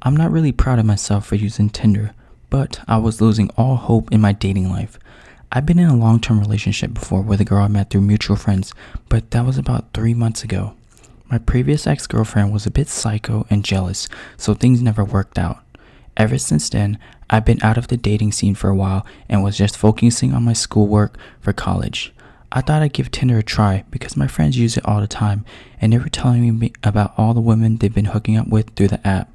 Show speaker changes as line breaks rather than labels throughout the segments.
I'm not really proud of myself for using Tinder, but I was losing all hope in my dating life. I've been in a long-term relationship before with a girl I met through mutual friends, but that was about 3 months ago. My previous ex-girlfriend was a bit psycho and jealous, so things never worked out. Ever since then, I've been out of the dating scene for a while and was just focusing on my schoolwork for college. I thought I'd give Tinder a try because my friends use it all the time and they were telling me about all the women they've been hooking up with through the app.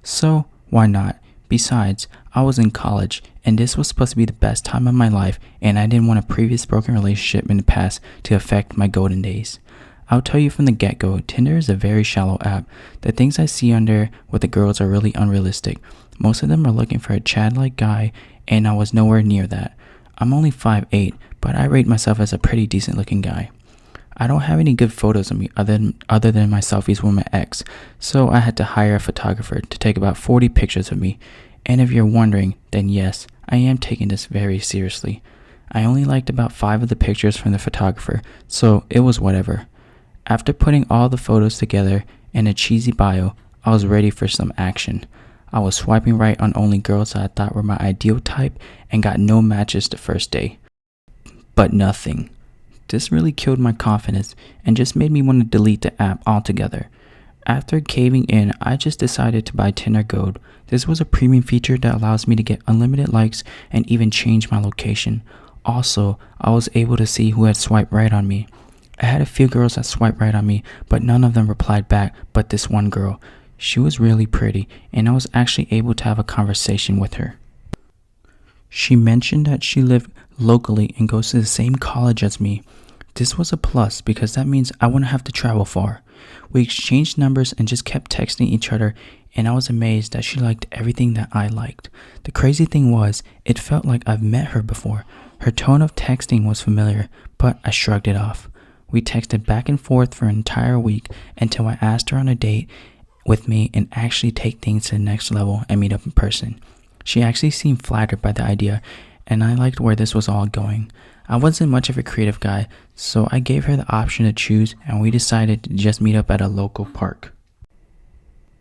So, why not? Besides, I was in college and this was supposed to be the best time of my life and I didn't want a previous broken relationship in the past to affect my golden days. I'll tell you from the get-go, Tinder is a very shallow app. The things I see on there with the girls are really unrealistic. Most of them are looking for a Chad-like guy and I was nowhere near that. I'm only 5'8", but I rate myself as a pretty decent looking guy. I don't have any good photos of me other than my selfies with my ex, so I had to hire a photographer to take about 40 pictures of me. And if you're wondering, then yes, I am taking this very seriously. I only liked about 5 of the pictures from the photographer, so it was whatever. After putting all the photos together and a cheesy bio, I was ready for some action. I was swiping right on only girls that I thought were my ideal type and got no matches the first day. But nothing. This really killed my confidence and just made me want to delete the app altogether. After caving in, I just decided to buy Tinder Gold. This was a premium feature that allows me to get unlimited likes and even change my location. Also, I was able to see who had swiped right on me. I had a few girls that swiped right on me, but none of them replied back but this one girl. She was really pretty and I was actually able to have a conversation with her. She mentioned that she lived locally and goes to the same college as me. This was a plus because that means I wouldn't have to travel far. We exchanged numbers and just kept texting each other and I was amazed that she liked everything that I liked. The crazy thing was, it felt like I've met her before. Her tone of texting was familiar, but I shrugged it off. We texted back and forth for an entire week until I asked her on a date with me and actually take things to the next level and meet up in person. She actually seemed flattered by the idea and I liked where this was all going. I wasn't much of a creative guy, so I gave her the option to choose and we decided to just meet up at a local park.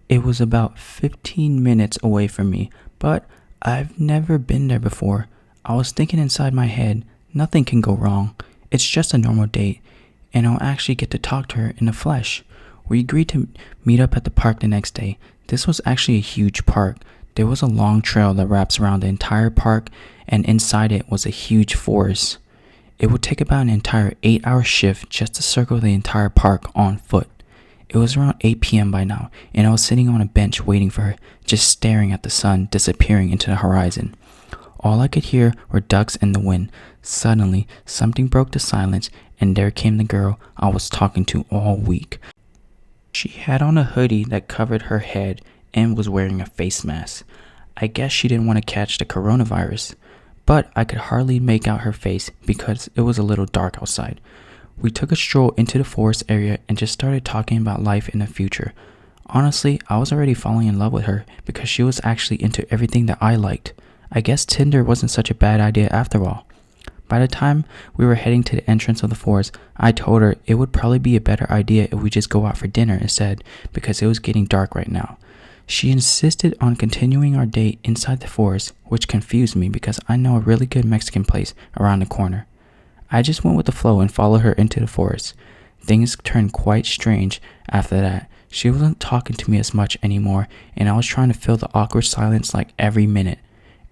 It was about 15 minutes away from me, but I've never been there before. I was thinking inside my head, nothing can go wrong. It's just a normal date and I'll actually get to talk to her in the flesh. We agreed to meet up at the park the next day. This was actually a huge park. There was a long trail that wraps around the entire park and inside it was a huge forest. It would take about an entire 8-hour shift just to circle the entire park on foot. It was around 8 p.m. by now and I was sitting on a bench waiting for her, just staring at the sun disappearing into the horizon. All I could hear were ducks in the wind. Suddenly, something broke the silence and there came the girl I was talking to all week. She had on a hoodie that covered her head and was wearing a face mask. I guess she didn't want to catch the coronavirus, but I could hardly make out her face because it was a little dark outside. We took a stroll into the forest area and just started talking about life in the future. Honestly, I was already falling in love with her because she was actually into everything that I liked. I guess Tinder wasn't such a bad idea after all. By the time we were heading to the entrance of the forest, I told her it would probably be a better idea if we just go out for dinner instead because it was getting dark right now. She insisted on continuing our date inside the forest, which confused me because I know a really good Mexican place around the corner. I just went with the flow and followed her into the forest. Things turned quite strange after that. She wasn't talking to me as much anymore and I was trying to fill the awkward silence like every minute.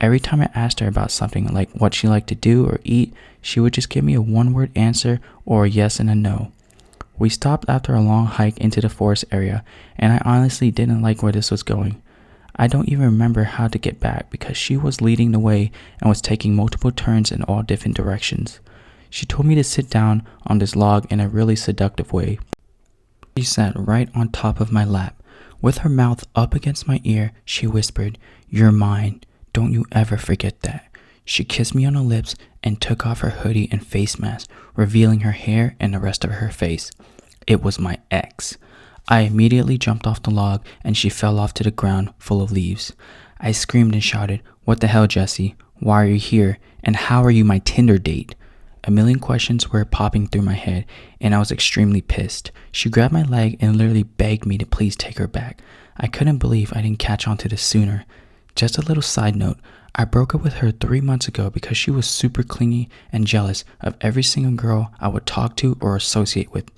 Every time I asked her about something like what she liked to do or eat, she would just give me a one-word answer or a yes and a no. We stopped after a long hike into the forest area, and I honestly didn't like where this was going. I don't even remember how to get back because she was leading the way and was taking multiple turns in all different directions. She told me to sit down on this log in a really seductive way. She sat right on top of my lap. With her mouth up against my ear, she whispered, "You're mine. Don't you ever forget that." She kissed me on the lips and took off her hoodie and face mask, revealing her hair and the rest of her face. It was my ex. I immediately jumped off the log and she fell off to the ground full of leaves. I screamed and shouted, "What the hell, Jesse? Why are you here? And how are you my Tinder date?" A million questions were popping through my head, and I was extremely pissed. She grabbed my leg and literally begged me to please take her back. I couldn't believe I didn't catch on to this sooner. Just a little side note, I broke up with her 3 months ago because she was super clingy and jealous of every single girl I would talk to or associate with.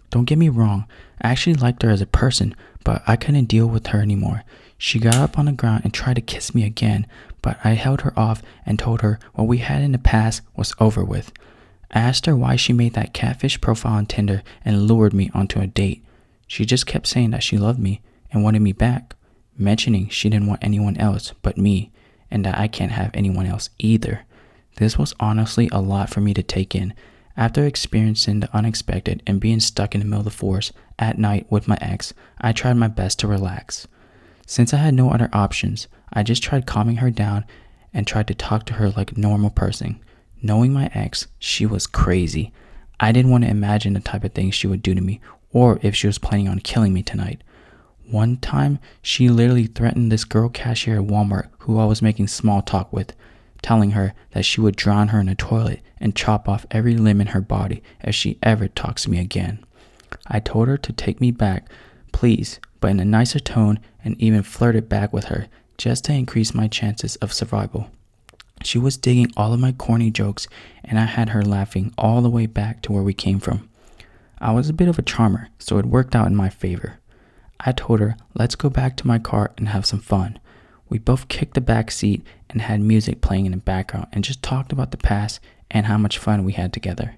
Don't get me wrong, I actually liked her as a person, but I couldn't deal with her anymore. She got up on the ground and tried to kiss me again, but I held her off and told her what we had in the past was over with. I asked her why she made that catfish profile on Tinder and lured me onto a date. She just kept saying that she loved me and wanted me back, mentioning she didn't want anyone else but me, and that I can't have anyone else either. This was honestly a lot for me to take in. After experiencing the unexpected and being stuck in the middle of the forest at night with my ex, I tried my best to relax. Since I had no other options, I just tried calming her down and tried to talk to her like a normal person. Knowing my ex, she was crazy. I didn't want to imagine the type of things she would do to me, or if she was planning on killing me tonight. One time, she literally threatened this girl cashier at Walmart who I was making small talk with, telling her that she would drown her in a toilet and chop off every limb in her body if she ever talks to me again. I told her to take me back, please, but in a nicer tone, and even flirted back with her just to increase my chances of survival. She was digging all of my corny jokes, and I had her laughing all the way back to where we came from. I was a bit of a charmer, so it worked out in my favor. I told her, let's go back to my car and have some fun. We both kicked the back seat and had music playing in the background and just talked about the past and how much fun we had together.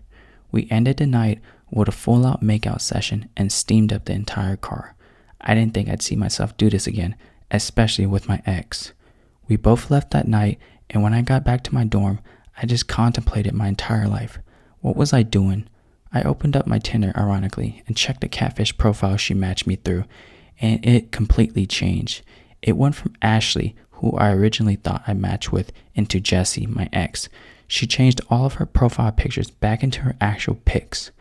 We ended the night with a full-out makeout session and steamed up the entire car. I didn't think I'd see myself do this again, especially with my ex. We both left that night, and when I got back to my dorm, I just contemplated my entire life. What was I doing? I opened up my Tinder, ironically, and checked the catfish profile she matched me through, and it completely changed. It went from Ashley, who I originally thought I matched with, into Jessie, my ex. She changed all of her profile pictures back into her actual pics.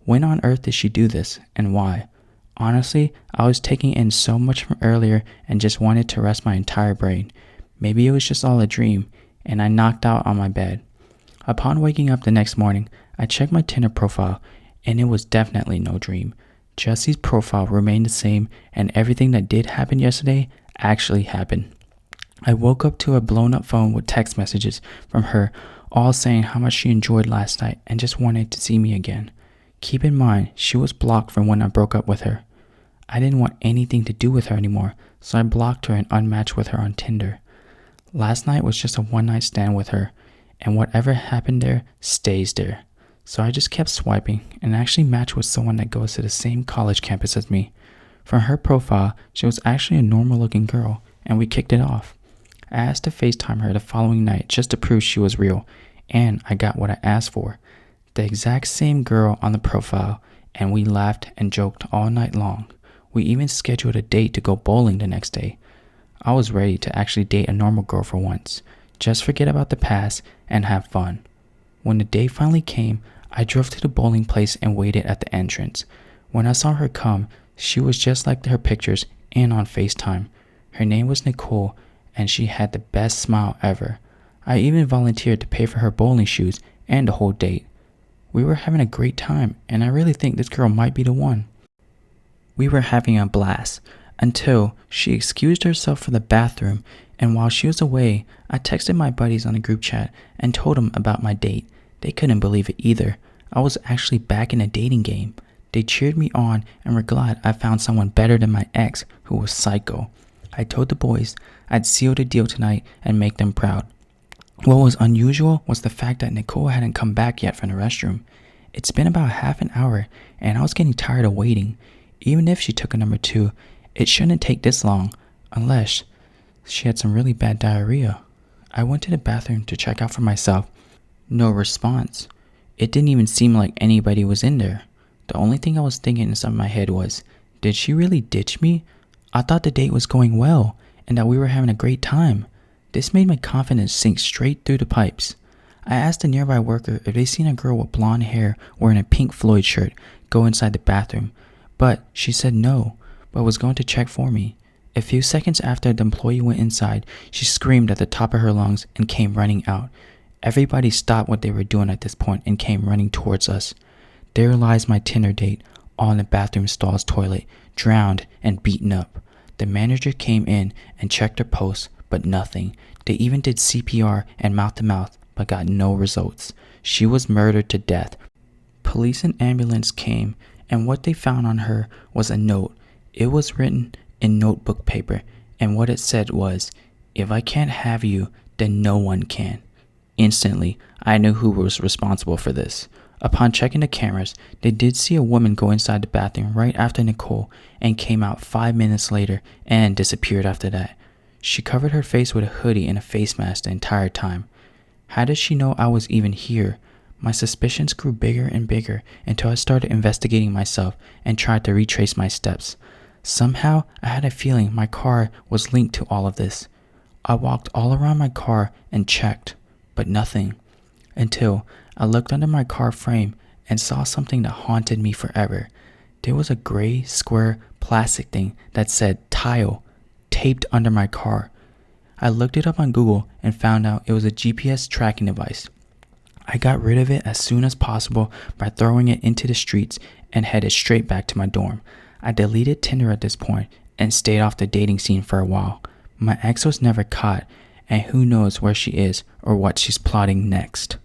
When on earth did she do this, and why? Honestly, I was taking in so much from earlier and just wanted to rest my entire brain. Maybe it was just all a dream, and I knocked out on my bed. Upon waking up the next morning, I checked my Tinder profile, and it was definitely no dream. Jessie's profile remained the same, and everything that did happen yesterday actually happened. I woke up to a blown up phone with text messages from her, all saying how much she enjoyed last night and just wanted to see me again. Keep in mind, she was blocked from when I broke up with her. I didn't want anything to do with her anymore, so I blocked her and unmatched with her on Tinder. Last night was just a one-night stand with her, and whatever happened there stays there. So I just kept swiping and actually matched with someone that goes to the same college campus as me. From her profile, she was actually a normal-looking girl, and we kicked it off. I asked to FaceTime her the following night just to prove she was real, and I got what I asked for. The exact same girl on the profile, and we laughed and joked all night long. We even scheduled a date to go bowling the next day. I was ready to actually date a normal girl for once. Just forget about the past and have fun. When the day finally came, I drove to the bowling place and waited at the entrance. When I saw her come, she was just like her pictures and on FaceTime. Her name was Nicole, and she had the best smile ever. I even volunteered to pay for her bowling shoes and the whole date. We were having a great time, and I really think this girl might be the one. We were having a blast until she excused herself from the bathroom, and while she was away, I texted my buddies on the group chat and told them about my date. They couldn't believe it either. I was actually back in a dating game. They cheered me on and were glad I found someone better than my ex, who was psycho. I told the boys I'd seal the deal tonight and make them proud. What was unusual was the fact that Nicole hadn't come back yet from the restroom. It's been about half an hour, and I was getting tired of waiting. Even if she took a number 2, it shouldn't take this long, unless she had some really bad diarrhea. I went to the bathroom to check out for myself. No response. It didn't even seem like anybody was in there. The only thing I was thinking inside my head was, did she really ditch me? I thought the date was going well, and that we were having a great time. This made my confidence sink straight through the pipes. I asked a nearby worker if they seen a girl with blonde hair wearing a Pink Floyd shirt go inside the bathroom, but she said no, but was going to check for me. A few seconds after the employee went inside, she screamed at the top of her lungs and came running out. Everybody stopped what they were doing at this point and came running towards us. There lies my Tinder date, all in the bathroom stall's toilet, drowned and beaten up. The manager came in and checked her pulse, but nothing. They even did CPR and mouth-to-mouth, but got no results. She was murdered to death. Police and ambulance came, and what they found on her was a note. It was written in notebook paper, and what it said was, "If I can't have you, then no one can." Instantly, I knew who was responsible for this. Upon checking the cameras, they did see a woman go inside the bathroom right after Nicole and came out 5 minutes later and disappeared after that. She covered her face with a hoodie and a face mask the entire time. How did she know I was even here? My suspicions grew bigger and bigger until I started investigating myself and tried to retrace my steps. Somehow, I had a feeling my car was linked to all of this. I walked all around my car and checked, but nothing. Until I looked under my car frame and saw something that haunted me forever. There was a gray, square, plastic thing that said tile taped under my car. I looked it up on Google and found out it was a GPS tracking device. I got rid of it as soon as possible by throwing it into the streets and headed straight back to my dorm. I deleted Tinder at this point and stayed off the dating scene for a while. My ex was never caught, and who knows where she is or what she's plotting next.